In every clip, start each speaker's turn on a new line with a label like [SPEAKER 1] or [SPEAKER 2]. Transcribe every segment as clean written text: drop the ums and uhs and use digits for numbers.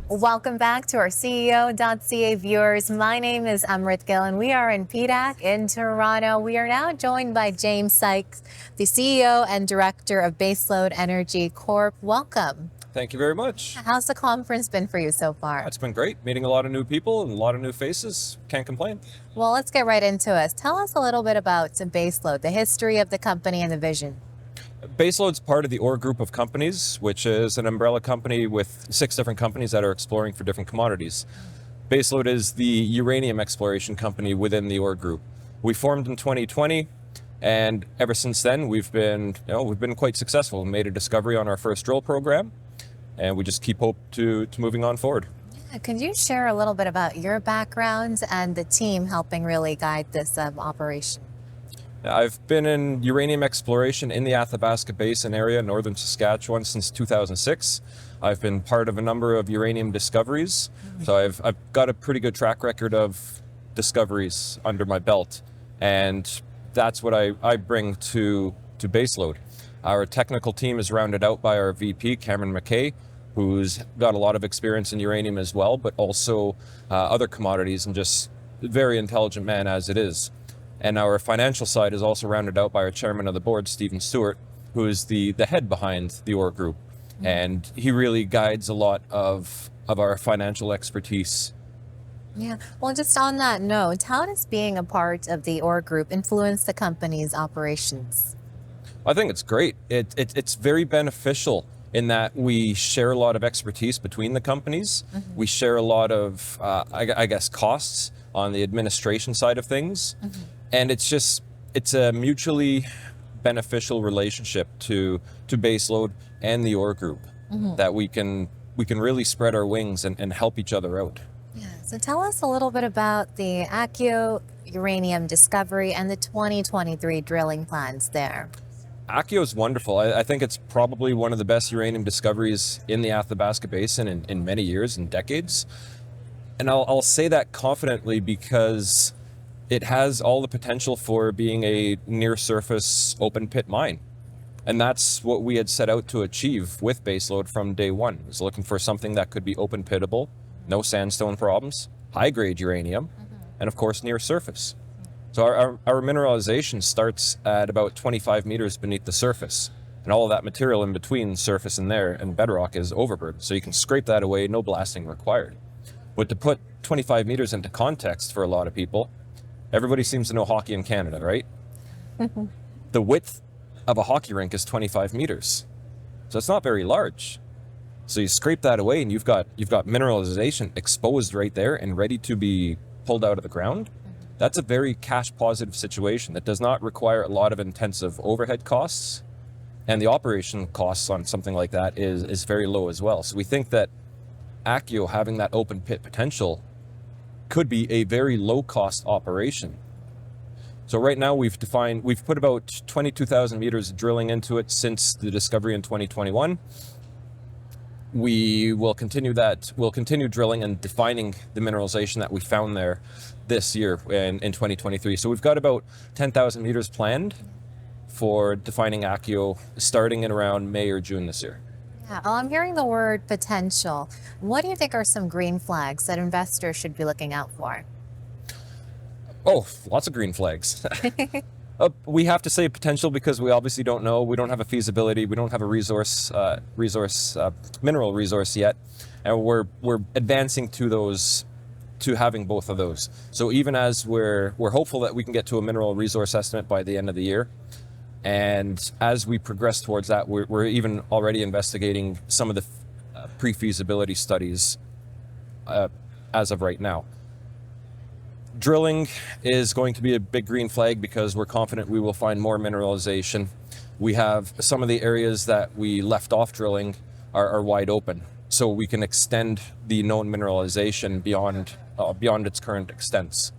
[SPEAKER 1] Welcome back to our CEO.CA viewers. My name is Amrit Gill and we are in PDAC in Toronto. We are now joined by James Sykes, the CEO and Director of Baselode Energy Corp. Welcome.
[SPEAKER 2] Thank you very much.
[SPEAKER 1] How's the conference been for you so far?
[SPEAKER 2] It's been great, meeting a lot of new people and a lot of new faces. Can't complain.
[SPEAKER 1] Well, let's get right into it. Tell us a little bit about Baselode, the history of the company and the vision.
[SPEAKER 2] Baselode's part of the OR group of companies, which is an umbrella company with 6 different companies that are exploring for different commodities. Baselode is the uranium exploration company within the OR group. We formed in 2020, and ever since then we've been quite successful. We made a discovery on our first drill program, and we just keep hope to moving on forward.
[SPEAKER 1] Could you share a little bit about your background and the team helping really guide this operation?
[SPEAKER 2] I've been in uranium exploration in the Athabasca Basin area, northern Saskatchewan, since 2006. I've been part of a number of uranium discoveries, so I've got a pretty good track record of discoveries under my belt, and that's what I bring to Baselode. Our technical team is rounded out by our VP, Cameron McKay, who's got a lot of experience in uranium as well, but also other commodities, and just a very intelligent man as it is. And our financial side is also rounded out by our chairman of the board, Stephen Stewart, who is the head behind the OR group. And he really guides a lot of our financial expertise.
[SPEAKER 1] Yeah, well, just on that note, how does being a part of the OR group influence the company's operations?
[SPEAKER 2] I think it's great. It's very beneficial in that we share a lot of expertise between the companies. We share a lot of, I guess, costs on the administration side of things. And it's a mutually beneficial relationship to Baselode and the OR group, that we can really spread our wings and help each other out.
[SPEAKER 1] Yeah, so tell us a little bit about the ACKIO uranium discovery and the 2023 drilling plans there.
[SPEAKER 2] ACKIO is wonderful. I think it's probably one of the best uranium discoveries in the Athabasca Basin in many years and decades. And I'll say that confidently because it has all the potential for being a near-surface open-pit mine. And that's what we had set out to achieve with Baselode from day one. I was looking for something that could be open-pittable, no sandstone problems, high-grade uranium, and of course near-surface. So our mineralization starts at about 25 meters beneath the surface. And all of that material in between surface and there and bedrock is overburden. So you can scrape that away, no blasting required. But to put 25 meters into context for a lot of people, everybody seems to know hockey in Canada, right? The width of a hockey rink is 25 meters. So it's not very large. So you scrape that away and you've got mineralization exposed right there and ready to be pulled out of the ground. That's a very cash positive situation that does not require a lot of intensive overhead costs. And the operation costs on something like that is very low as well. So we think that ACKIO having that open pit potential could be a very low-cost operation. So right now we've put about 22,000 meters of drilling into it since the discovery in 2021. We will continue that. We'll continue drilling and defining the mineralization that we found there this year in 2023. So we've got about 10,000 meters planned for defining ACKIO starting in around May or June this year.
[SPEAKER 1] Yeah, well, I'm hearing the word potential. What do you think are some green flags that investors should be looking out for?
[SPEAKER 2] Oh, lots of green flags. We have to say potential because we obviously don't know. We don't have a feasibility. We don't have a mineral resource yet, and we're advancing to having both of those. So even as we're hopeful that we can get to a mineral resource estimate by the end of the year. And as we progress towards that, we're even already investigating some of the pre-feasibility studies as of right now. Drilling is going to be a big green flag because we're confident we will find more mineralization. We have some of the areas that we left off drilling are wide open, so we can extend the known mineralization beyond its current extents.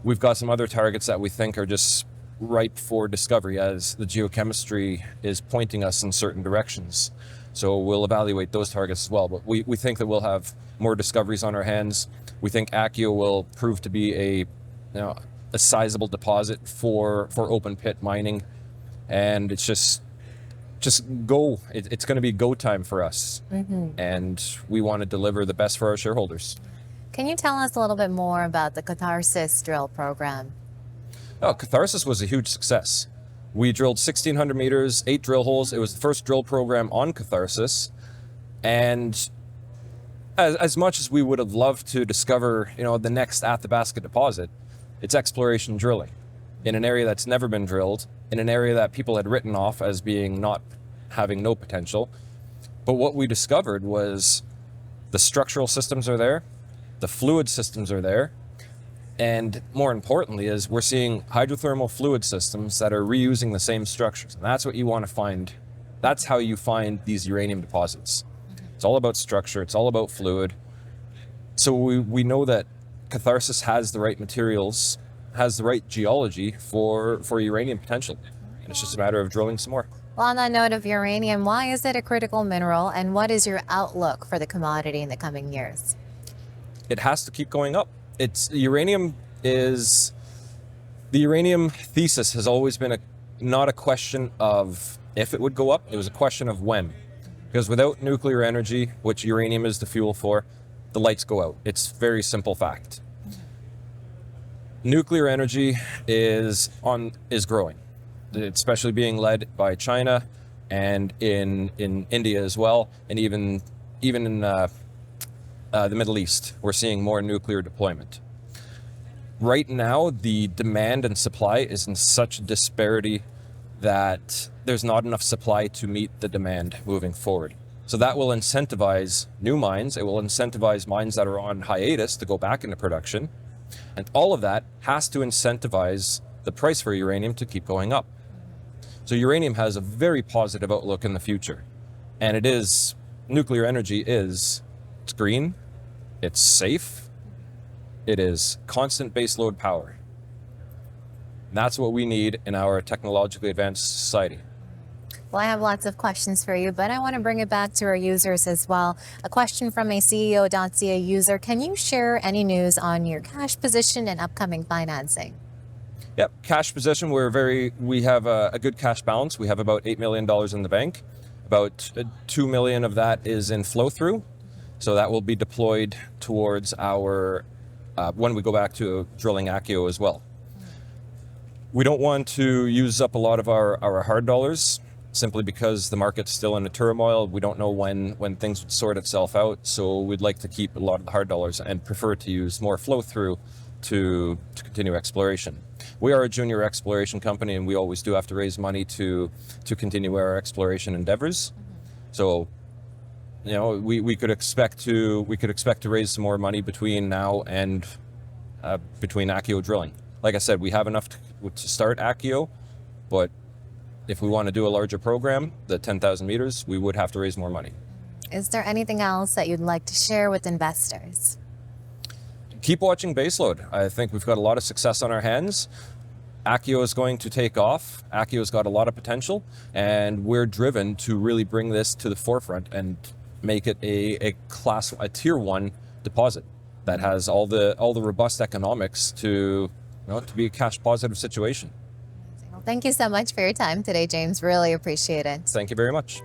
[SPEAKER 2] We've got some other targets that we think are just ripe for discovery as the geochemistry is pointing us in certain directions. So we'll evaluate those targets as well. But we think that we'll have more discoveries on our hands. We think ACKIO will prove to be a sizable deposit for open pit mining. And it's just just go. It's going to be go time for us. And we want to deliver the best for our shareholders.
[SPEAKER 1] Can you tell us a little bit more about the Catharsis drill program?
[SPEAKER 2] Oh, Catharsis was a huge success. We drilled 1,600 meters, 8 drill holes. It was the first drill program on Catharsis. And as much as we would have loved to discover, the next Athabasca deposit, it's exploration drilling in an area that's never been drilled, in an area that people had written off as being not having no potential. But what we discovered was the structural systems are there, the fluid systems are there, and more importantly is we're seeing hydrothermal fluid systems that are reusing the same structures. And that's what you want to find. That's how you find these uranium deposits. It's all about structure. It's all about fluid. So we know that Catharsis has the right materials, has the right geology for uranium potential. And it's just a matter of drilling some more.
[SPEAKER 1] Well, on that note of uranium, why is it a critical mineral, and what is your outlook for the commodity in the coming years?
[SPEAKER 2] It has to keep going up. The uranium thesis has always been not a question of if it would go up, it was a question of when. Because without nuclear energy, which uranium is the fuel for, the lights go out. It's a very simple fact. Nuclear energy is growing, especially being led by China and in India as well, and even in the Middle East, we're seeing more nuclear deployment. Right now, the demand and supply is in such disparity that there's not enough supply to meet the demand moving forward. So that will incentivize new mines. It will incentivize mines that are on hiatus to go back into production. And all of that has to incentivize the price for uranium to keep going up. So uranium has a very positive outlook in the future. And nuclear energy it's green, it's safe, it is constant baseload power. That's what we need in our technologically advanced society.
[SPEAKER 1] Well, I have lots of questions for you, but I want to bring it back to our users as well. A question from a CEO.CA user. Can you share any news on your cash position and upcoming financing?
[SPEAKER 2] Yep, cash position, we have a good cash balance. We have about $8 million in the bank. About $2 million of that is in flow through. So that will be deployed towards when we go back to drilling ACKIO as well. We don't want to use up a lot of our hard dollars simply because the market's still in a turmoil. We don't know when things would sort itself out. So we'd like to keep a lot of the hard dollars and prefer to use more flow through to continue exploration. We are a junior exploration company, and we always do have to raise money to continue our exploration endeavors. So, we could expect to raise some more money between now and between ACKIO drilling. Like I said, we have enough to start ACKIO, but if we want to do a larger program, the 10,000 meters, we would have to raise more money.
[SPEAKER 1] Is there anything else that you'd like to share with investors?
[SPEAKER 2] Keep watching Baselode. I think we've got a lot of success on our hands. ACKIO is going to take off. ACKIO's got a lot of potential, and we're driven to really bring this to the forefront and make it a tier 1 deposit that has all the robust economics to be a cash positive situation.
[SPEAKER 1] Well, thank you so much for your time today, James. Really appreciate it.
[SPEAKER 2] Thank you very much.